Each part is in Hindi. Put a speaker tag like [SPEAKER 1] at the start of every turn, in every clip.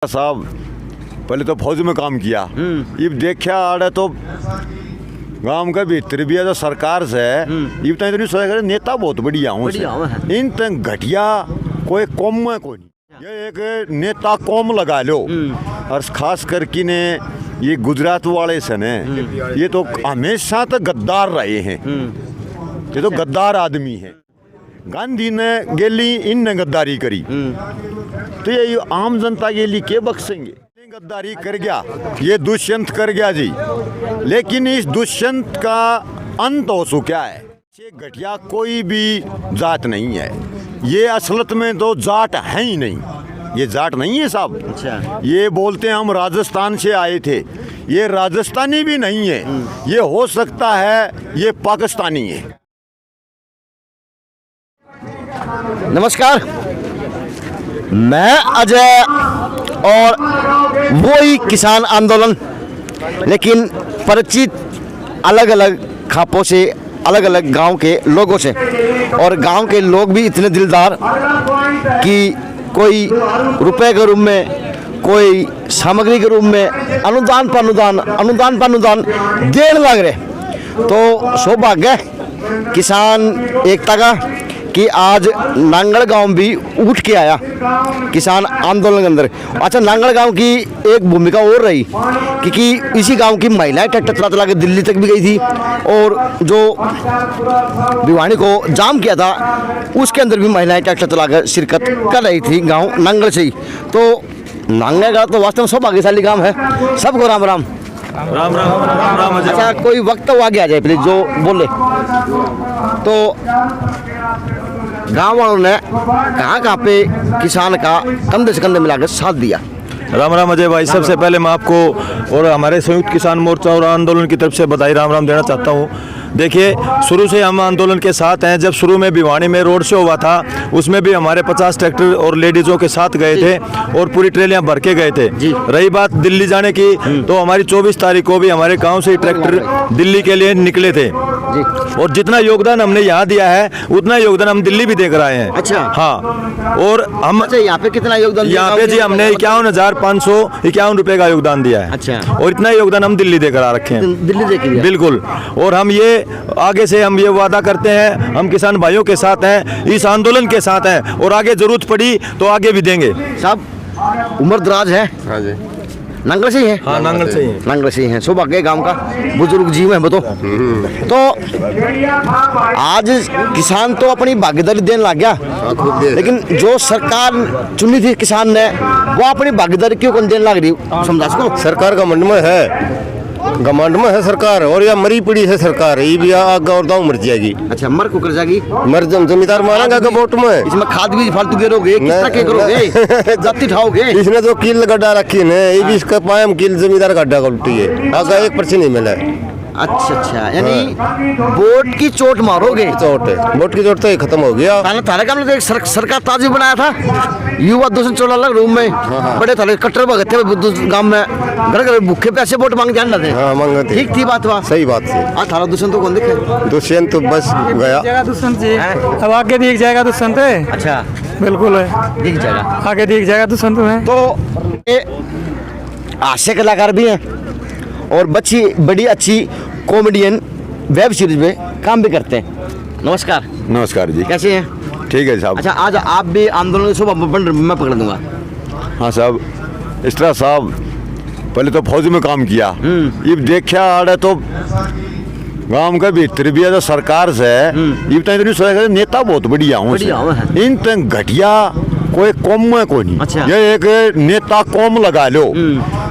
[SPEAKER 1] साहब पहले तो फौज में काम किया, अब देखा आड़े तो गांव का भीतर भी है तो सरकार से ये तो इतनी सोचा नेता बहुत बढ़िया हूँ इन तक घटिया कोई कौम में कोई नहीं। ये एक नेता कौम लगा लो और खास करके ने ये गुजरात वाले से ने ये तो हमेशा तक गद्दार रहे हैं, ये तो गद्दार आदमी है। गांधी ने गेली इन गद्दारी करी तो ये आम जनता के लिए के बख्शेंगे। गद्दारी कर गया, ये दुष्यंत कर गया जी, लेकिन इस दुष्यंत का अंत हो चुका है। ये घटिया कोई भी जात नहीं है, ये असलत में तो जाट है ही नहीं, ये जाट नहीं है साहब। अच्छा। ये बोलते हैं हम राजस्थान से आए थे, ये राजस्थानी भी नहीं है, ये हो सकता है ये पाकिस्तानी है।
[SPEAKER 2] नमस्कार, मैं अजय और वही किसान आंदोलन, लेकिन परिचित अलग अलग खापों से, अलग अलग गांव के लोगों से। और गांव के लोग भी इतने दिलदार कि कोई रुपए के रूप में, कोई सामग्री के रूप में अनुदान पर अनुदान देने लग रहे। तो सौभाग्य किसान एकता का कि आज नांगल गांव भी उठ के आया किसान आंदोलन के अंदर। अच्छा, नांगल गांव की एक भूमिका और रही क्योंकि इसी गांव की महिलाएं ट्रैक्टर चला के दिल्ली तक भी गई थी और जो भिवानी को जाम किया था उसके अंदर भी महिलाएं ट्रैक्टर चला कर शिरकत कर रही थी गांव नांगल से ही। तो नांगल गांव तो वास्तव में सौभाग्यशाली गांव है। सबको राम राम।
[SPEAKER 3] राम राम राम राम।
[SPEAKER 2] अच्छा, कोई वक्त तो आगे आ जाए प्लीज जो बोले। तो गांव वालों ने कहाँ पे किसान का कंधे से कंधे मिलाकर साथ दिया।
[SPEAKER 3] राम राम अजय भाई, सबसे पहले मैं आपको और हमारे संयुक्त किसान मोर्चा और आंदोलन की तरफ से बधाई राम राम देना चाहता हूँ। देखिए, शुरू से हम आंदोलन के साथ हैं। जब शुरू में भिवानी में रोड शो हुआ था उसमें भी हमारे 50 ट्रैक्टर और लेडीज़ों के साथ गए थे और पूरी ट्रेलियाँ भर के गए थे। रही बात दिल्ली जाने की, तो हमारी 24 तारीख को भी हमारे गांव से ट्रैक्टर दिल्ली के लिए निकले थे और जितना योगदान हमने यहाँ दिया है उतना योगदान हम दिल्ली भी देकर आए हैं।
[SPEAKER 2] अच्छा।
[SPEAKER 3] हाँ, और हम
[SPEAKER 2] यहाँ पे कितना योगदान?
[SPEAKER 3] यहाँ पे जी हमने 51,551 रुपए का योगदान दिया है।
[SPEAKER 2] अच्छा।
[SPEAKER 3] और इतना योगदान हम दिल्ली देकर आ रखे हैं।
[SPEAKER 2] दिल्ली देकर? बिल्कुल।
[SPEAKER 3] और हम ये आगे से हम ये वादा करते हैं, हम किसान भाइयों के साथ हैं, इस आंदोलन के साथ हैं और आगे जरूरत पड़ी तो आगे भी देंगे।
[SPEAKER 2] साहब उम्र दराज है?
[SPEAKER 1] हाँ जी।
[SPEAKER 2] नांगल से ही है?
[SPEAKER 3] हाँ, नांगल से ही है।
[SPEAKER 2] नांगल से ही है। सौभाग्य गांव का बुजुर्ग जीव है वो तो आज किसान तो अपनी भागीदारी देने लग गया, लेकिन जो सरकार चुनी थी किसान ने वो अपनी भागीदारी क्यों देने लग रही? समझा सको।
[SPEAKER 4] सरकार का घमंड में है, घमंड में है सरकार, और या मरी पड़ी है सरकार, ये भी आगे और दाव मर जाएगी।
[SPEAKER 2] अच्छा, मर को कर जाएगी?
[SPEAKER 4] मर जमींदार मारेगा वोट में।
[SPEAKER 2] इसमें खाद भी फालतू गिरोगे, किस तरह के करोगे? जाति ठाओगे?
[SPEAKER 4] इसने तो कील गड्ढा रखी है, ये भी इसका पायम कील जमींदार गड्ढा उल्टी है, आगे 1% नहीं मिला है।
[SPEAKER 2] अच्छा, यानी वोट की चोट मारोगे?
[SPEAKER 4] चोट है, वोट की चोट तो खत्म हो गया।
[SPEAKER 2] थाने का मतलब सरकार ताजी बनाया था, युवा दूसरे चोला अलग रूम में बड़े थाले कट्टर भगत थे गांव में, घर घर भूखे पैसे वोट मांग जान रहे थे।
[SPEAKER 4] हाँ, मांगते।
[SPEAKER 2] ठीक थी बात, वहाँ
[SPEAKER 4] सही बात थी।
[SPEAKER 2] आज थारा दुष्यंत तो कौन दिखे?
[SPEAKER 4] दुष्यंत तो बस गया।
[SPEAKER 5] दुष्यंत जी अब आगे दिख जाएगा दुष्यंत है।
[SPEAKER 2] अच्छा,
[SPEAKER 5] बिल्कुल है,
[SPEAKER 2] दिख जाएगा
[SPEAKER 5] आगे दिख जाएगा दुष्यंत में।
[SPEAKER 2] तो ये हास्य कलाकार भी हैं और बड़ी अच्छी कॉमेडियन वेब सीरीज में काम भी करते हैं। नमस्कार।
[SPEAKER 1] नमस्कार जी,
[SPEAKER 2] कैसे हैं?
[SPEAKER 1] ठीक है साहब।
[SPEAKER 2] अच्छा, आज आप भी आंदोलन सुबह मैं पकड़ दूंगा।
[SPEAKER 1] हाँ साहब, इस तरह साहब पहले तो फौज में काम किया, अब देखा आड़े तो गांव का भीतर भी है तो सरकार से ये तो इतनी सोचा नेता बहुत बढ़िया हूँ इन तक घटिया कोई कौम में कोई नहीं।
[SPEAKER 2] अच्छा।
[SPEAKER 1] ये एक नेता कौम लगा लो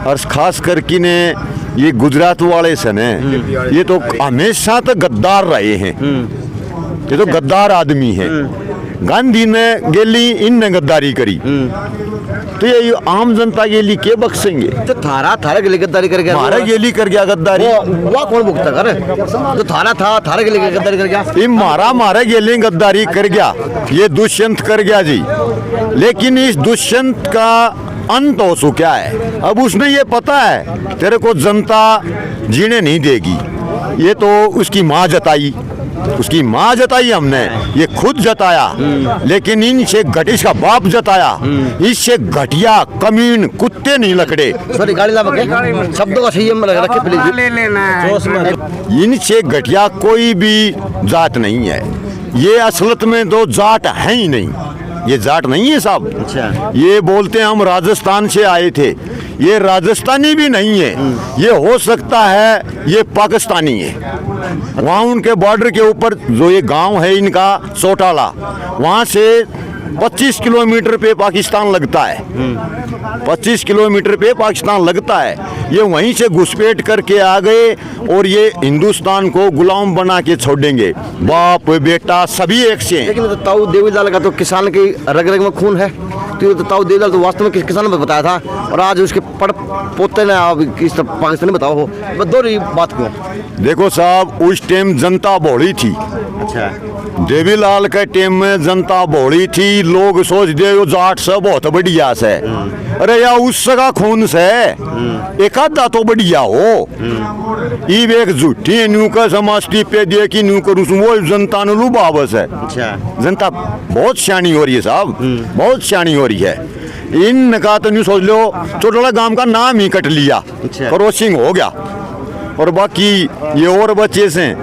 [SPEAKER 1] और खास करके ने ये गुजरात वाले से ने ये तो हमेशा तक गद्दार रहे हैं, ये तो गद्दार आदमी है। गांधी ने गेली इन गद्दारी करी तो ये आम जनता के लिए के बख्शेंगे।
[SPEAKER 2] तो थारा के लिए गद्दारी कर गया?
[SPEAKER 1] हमारा गेली कर गया गद्दारी,
[SPEAKER 2] वो कौन भुगता कर? जो थारा के लिए गद्दारी कर गया?
[SPEAKER 1] ये मारा गेली गद्दारी कर गया, ये दुष्यंत कर गया जी, लेकिन इस दुष्यंत का अंत हो चुका है। अब उसने ये पता है तेरे को जनता जीने नहीं देगी, ये तो उसकी माँ जताई उसकी माँ जताई हमने, ये खुद जताया, लेकिन इनसे इसका बाप जताया, इससे घटिया कमीन कुत्ते नहीं लकड़े।
[SPEAKER 2] सॉरी गाड़ी ला बके शब्दों का संयम रखे प्लीज।
[SPEAKER 5] ले लेना
[SPEAKER 1] इनसे घटिया कोई भी जात नहीं है। ये असलत में दो जाट है ही नहीं, ये जाट नहीं है साहब।
[SPEAKER 2] अच्छा।
[SPEAKER 1] ये बोलते हैं हम राजस्थान से आए थे, ये राजस्थानी भी नहीं है, ये हो सकता है ये पाकिस्तानी है। वहाँ उनके बॉर्डर के ऊपर जो ये गांव है इनका चौटाला, वहाँ से 25 किलोमीटर पे पाकिस्तान लगता है। 25 किलोमीटर पे पाकिस्तान लगता है। ये वहीं से घुसपैठ करके आ गए और ये हिंदुस्तान को गुलाम बना के छोड़ेंगे। बाप बेटा सभी एक से हैं।
[SPEAKER 2] लेकिन तो ताऊ देवीलाल का तो किसान की रग रग में खून है, तो ये तो ताऊ देवीलाल तो वास्तव में किसान में बताया था, और आज उसके पड़ पोते ने अब किस पाकिस्तानी बताओ हो, दो रही बात क्यों?
[SPEAKER 1] देखो साहब, उस टाइम जनता भोली थी।
[SPEAKER 2] अच्छा।
[SPEAKER 1] देवीलाल के टाइम में जनता भोली थी, लोग सोच दे यो जाट से बहुत बढ़िया से, अरे या उसका खून से एक आधा तो बढ़िया हो। इब एक झूठी न्यू का समझती पे दे कि न्यू करूँ वो जनता ने लुभावस है।
[SPEAKER 2] अच्छा।
[SPEAKER 1] जनता बहुत सियानी हो रही है साहब, बहुत सियानी हो रही है। इन का तो न्यू सोच लो, चोटला गांव का नाम ही कट लिया,
[SPEAKER 2] अच्छा।
[SPEAKER 1] क्रॉसिंग हो गया, और बाकी ये और बच्चे से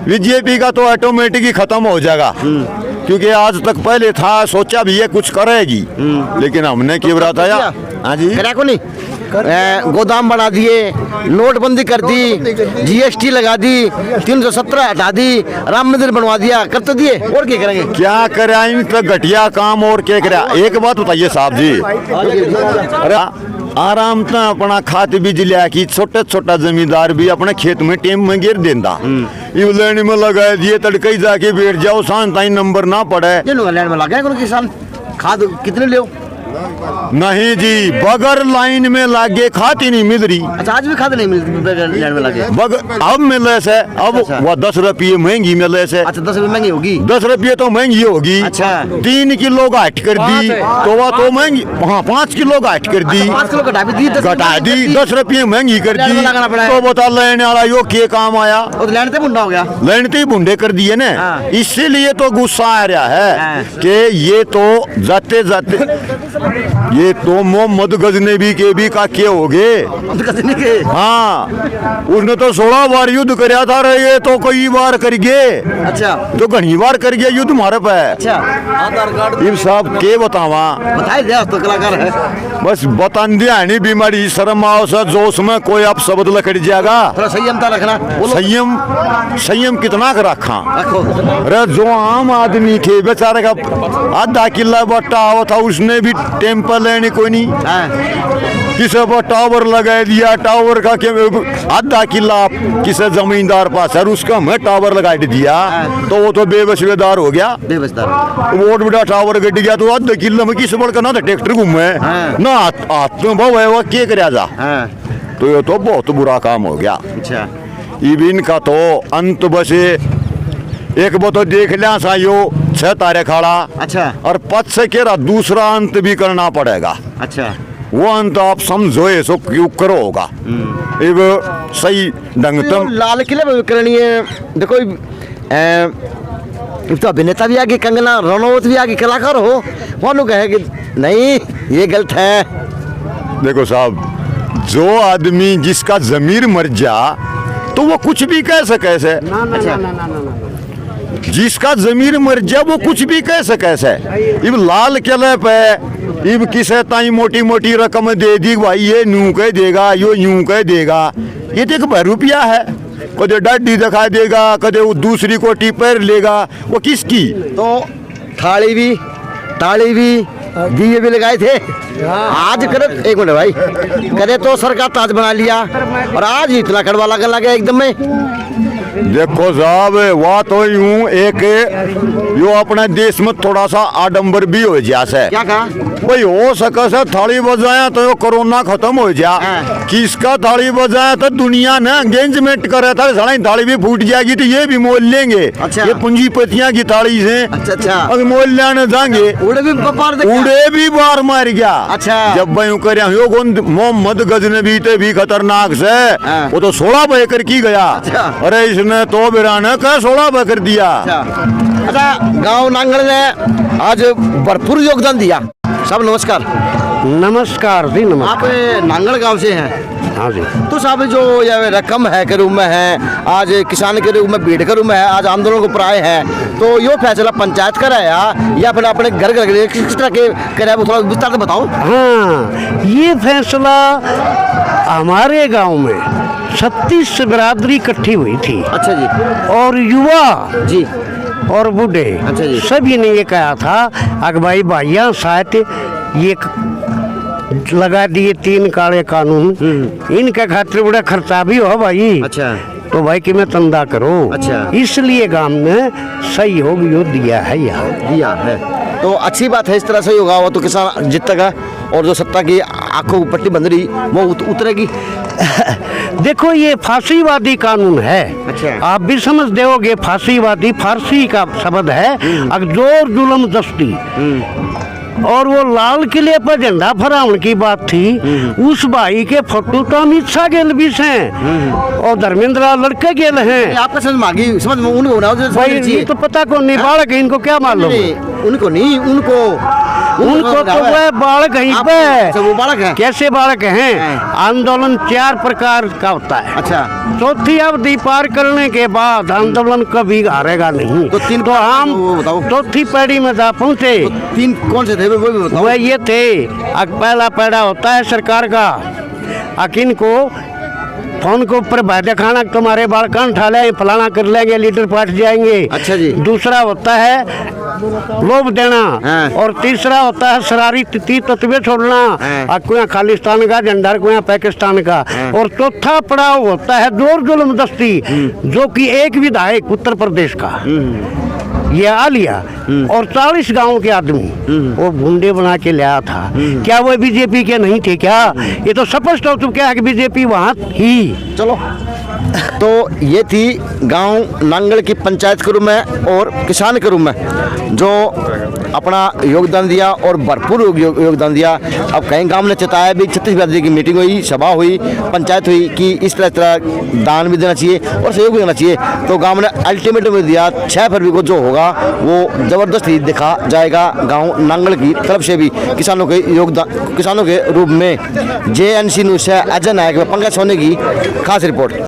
[SPEAKER 1] बीजेपी का तो ऑटोमेटिक ही खत्म हो जाएगा, क्योंकि आज तक पहले था सोचा भी ये कुछ करेगी, लेकिन हमने क्यों बताया? हाँ जी,
[SPEAKER 2] करा को नहीं। गोदाम बना दिए, नोटबंदी कर दी, जीएसटी लगा दी, 317 हटा दी, राम मंदिर बनवा दिया, कर तो दिए, और क्या करेंगे?
[SPEAKER 1] क्या करा इनका घटिया काम, और क्या करा? एक बात बताइए साहब जी, अरे आराम से अपना खाद बीज लिया कि छोटा छोटा जमींदार भी अपने खेत में टेम में गिर देता, ये लेने में लगा दिए, तड़के जाके बैठ जाओ, शांत नंबर ना पड़े।
[SPEAKER 2] लैंड में लगा है किसान, खाद कितने ले?
[SPEAKER 1] नहीं जी, बगैर लाइन में लागे खाद ही नहीं मिल रही।
[SPEAKER 2] अच्छा, आज भी खाद नहीं मिलती लैंड में लगे?
[SPEAKER 1] अब मिले से, अब
[SPEAKER 2] अच्छा।
[SPEAKER 1] वह 10 रुपये महंगी मिले से।
[SPEAKER 2] अच्छा, 10 रुपये महंगी होगी?
[SPEAKER 1] 10 रुपये तो महंगी होगी।
[SPEAKER 2] अच्छा।
[SPEAKER 1] 3 किलो घाट कर दी तो वह तो महंगी, हाँ 5 किलो घाट कर दी,
[SPEAKER 2] 5 किलो घटा भी दी,
[SPEAKER 1] 10 रुपये महंगी कर
[SPEAKER 2] लैंड
[SPEAKER 1] दी,
[SPEAKER 2] में लगाना पड़ा है।
[SPEAKER 1] तो बता लेने वाला यो के काम आया?
[SPEAKER 2] वो तो लैंड पे बुंडा हो गया,
[SPEAKER 1] लैंड तो ही बुंडे कर दिए ना।
[SPEAKER 2] हाँ।
[SPEAKER 1] इसीलिए तो गुस्सा आ रहा है
[SPEAKER 2] हाँ।
[SPEAKER 1] कि ये तो जाते जाते ये तो मोहम्मद गजनबी के भी काके हो गए। हाँ, उसने तो 16 बार युद्ध कराया था, रे ये तो कई बार कर गए।
[SPEAKER 2] अच्छा।
[SPEAKER 1] तो घनी बार कर गया युद्ध हमारे पे।
[SPEAKER 2] अच्छा,
[SPEAKER 1] इब साहब के बतावा,
[SPEAKER 2] बताए दे, तो कलाकार है।
[SPEAKER 1] बस बतान दिया नहीं, बीमारी शर्म आओ सा जोश में कोई आप शब्द लकड़ जाएगा।
[SPEAKER 2] थोड़ा संयमता रखना, बोलो।
[SPEAKER 1] संयम कितना का रखा?
[SPEAKER 2] रखो।
[SPEAKER 1] अरे जो आम आदमी थे बेचारे का आधा किला बट्टा हुआ था, उसने भी टेम्पल लेने कोई नहीं, किसे पर टावर लगा दिया, टावर का आधा किला किसे जमींदार पास है, उसका मैं टावर लगा दिया, तो वो तो बेबसवेदार हो गया।
[SPEAKER 2] बेबसदार
[SPEAKER 1] वोट बड़ा टावर गड्डी गया, तो आधा किला में किस बड़का ना था ट्रैक्टर घूमे ना, हाथ में भाव है वह के कराया जा। तो ये तो बहुत बुरा काम हो गया।
[SPEAKER 2] अच्छा।
[SPEAKER 1] इबिन का तो अंत बसे एक वो तो देख लिया सा यो 6 तारे खड़ा।
[SPEAKER 2] अच्छा।
[SPEAKER 1] और 5 से केरा दूसरा अंत भी करना पड़ेगा।
[SPEAKER 2] अच्छा।
[SPEAKER 1] वो अंत आप समझो सो क्यों करो होगा, अब सही ढंग
[SPEAKER 2] तो लाल किले में करनी है। देखो तो अभिनेता भी आगे, कंगना रनौत भी आगे, कलाकार हो, वो लोग कहे कि नहीं ये गलत है।
[SPEAKER 1] देखो साहब, जो आदमी जिसका जमीर मर जा तो वो कुछ भी कह सके से। जिसका जमीर मर जा वो कुछ भी कह सके से। इब लाल किले पे इब किसे ताई मोटी मोटी रकम दे दी, भाई ये यूं कह देगा, यो यूं कह देगा, ये तो 1 रुपया है, कदे डाडी दिखा देगा, कदे वो दूसरी कोटी पैर लेगा, वो किसकी?
[SPEAKER 2] तो थाली भी, ताली भी, दिए भी लगाए थे। आज करे, एक मिनट भाई, करे तो सरकार ताज बना लिया, और आज इतना कड़वा लगने लगा एकदम में।
[SPEAKER 1] देखो साहब, वह तो यूं एक यो अपने देश में थोड़ा सा आडंबर भी हो जाए।
[SPEAKER 2] क्या कहा?
[SPEAKER 1] भाई हो सके से थाली बजाया तो ये कोरोना खत्म हो जा। किसका थाली बजाया तो दुनिया ने एंगेजमेंट करे था, साला थाली भी फूट जाएगी तो ये भी मोल लेंगे।
[SPEAKER 2] अच्छा।
[SPEAKER 1] ये पूंजीपतियां की थाली से
[SPEAKER 2] अच्छा
[SPEAKER 1] अगर मोल लेने जाएंगे
[SPEAKER 2] उड़े भी व्यापार
[SPEAKER 1] उड़े भी बार मार गया।
[SPEAKER 2] अच्छा।
[SPEAKER 1] जब भाई करे यो कौन मोहम्मद गजनबी ते भी खतरनाक से वो तो 16 बहकर की गया।
[SPEAKER 2] अच्छा।
[SPEAKER 1] अरे इसने तो बिराने का 16 बहकर दिया।
[SPEAKER 2] अच्छा, गांव नांगल ने आज भरपूर योगदान दिया। साहब नमस्कार।
[SPEAKER 5] नमस्कार जी, नमस्कार।
[SPEAKER 2] आप नांगल गांव से हैं।
[SPEAKER 5] हाँ जी।
[SPEAKER 2] तो साहब जो ये रकम है के रूप में है, आज किसान के रूप में भीड़ के रूप में है, आज आंदोलन को प्राय है, तो यो फैसला पंचायत कराया या फिर अपने घर घर किस तरह के कराया, वो थोड़ा विस्तार से बताओ।
[SPEAKER 5] हाँ, ये फैसला हमारे गांव में 36 बिरादरी इकट्ठी हुई थी।
[SPEAKER 2] अच्छा जी।
[SPEAKER 5] और युवा
[SPEAKER 2] जी।
[SPEAKER 5] और बूढ़े
[SPEAKER 2] अच्छा जी।
[SPEAKER 5] सभी ने ये कहा था अगवाई भाइया शायद ये लगा दिए 3 काले कानून, इनका खातिर बड़ा खर्चा भी हो भाई।
[SPEAKER 2] अच्छा।
[SPEAKER 5] तो भाई कि मैं तंदा करो।
[SPEAKER 2] अच्छा।
[SPEAKER 5] इसलिए गांव ने सहयोग यो दिया है यहाँ।
[SPEAKER 2] दिया है तो अच्छी बात है, इस तरह से होगा वो तो किसान जीतेगा और जो सत्ता की आंखों की पट्टी बंद रही वो उतरेगी।
[SPEAKER 5] देखो ये फांसीवादी कानून है।
[SPEAKER 2] अच्छा।
[SPEAKER 5] आप भी समझ दोगे, फांसीवादी फारसी का शब्द है, अगजोर जुल्म दस्ती। और वो लाल किले पर झंडा फहराने की बात थी, उस भाई के फोटो तो अमित शाह गेल भी हैं और धर्मेंद्र लड़के गेल हैं।
[SPEAKER 2] आपका समझ मांगी समझ में उनको बनाओ जो
[SPEAKER 5] भाई ये तो पता कौन नहीं, बालक है, इनको क्या मालूम।
[SPEAKER 2] उनको नहीं, उनको
[SPEAKER 5] तो वह बालक यहीं पे।
[SPEAKER 2] वो बालक है।
[SPEAKER 5] कैसे बालक हैं? आंदोलन 4 प्रकार का होता है।
[SPEAKER 2] अच्छा।
[SPEAKER 5] चौथी अवधि पार करने के बाद आंदोलन कभी हारेगा नहीं।
[SPEAKER 2] तो 3
[SPEAKER 5] तो हम
[SPEAKER 2] वो बताओ।
[SPEAKER 5] चौथी पीढ़ी में जा पहुंचे।
[SPEAKER 2] 3 कौन से थे वो भी बताओ।
[SPEAKER 5] वह ये थे, पहला पैड़ा होता है सरकार का, अकिन को फोन के ऊपर भाई खाना तुम्हारे बालकान उठा ले, फलाना कर लेंगे, लीडर पाट जाएंगे।
[SPEAKER 2] अच्छा जी।
[SPEAKER 5] दूसरा होता है लोभ देना।
[SPEAKER 2] हाँ।
[SPEAKER 5] और तीसरा होता है शरारी तत्वे छोड़ना।
[SPEAKER 2] हाँ।
[SPEAKER 5] कोई खालिस्तान का झंडा, कोई पाकिस्तान का।
[SPEAKER 2] हाँ।
[SPEAKER 5] और चौथा पड़ाव होता है जोर जुल्म दस्ती, जो कि एक विधायक उत्तर प्रदेश का ये आ लिया और 40 गांव के आदमी वो गुंडे बना के लाया था। क्या वो बीजेपी के नहीं थे क्या? ये तो स्पष्ट हो चुका है कि बीजेपी वहाँ थी।
[SPEAKER 2] चलो, तो ये थी गांव नांगल की पंचायत के रूप में और किसान के रूप में जो अपना योगदान दिया और भरपूर योगदान दिया। अब कहीं गांव ने चेताया भी, 36 बिरादरी की मीटिंग हुई, सभा हुई, पंचायत हुई कि इस तरह दान भी देना चाहिए और सहयोग भी देना चाहिए। तो गांव ने अल्टीमेटम दिया 6 फरवरी को जो होगा वो जबरदस्ती दिखा जाएगा गांव नांगल की तरफ से भी किसानों के योगदान, किसानों के रूप में। JNC न्यूज़ से अजय नायक व पंकज सोनी की खास रिपोर्ट।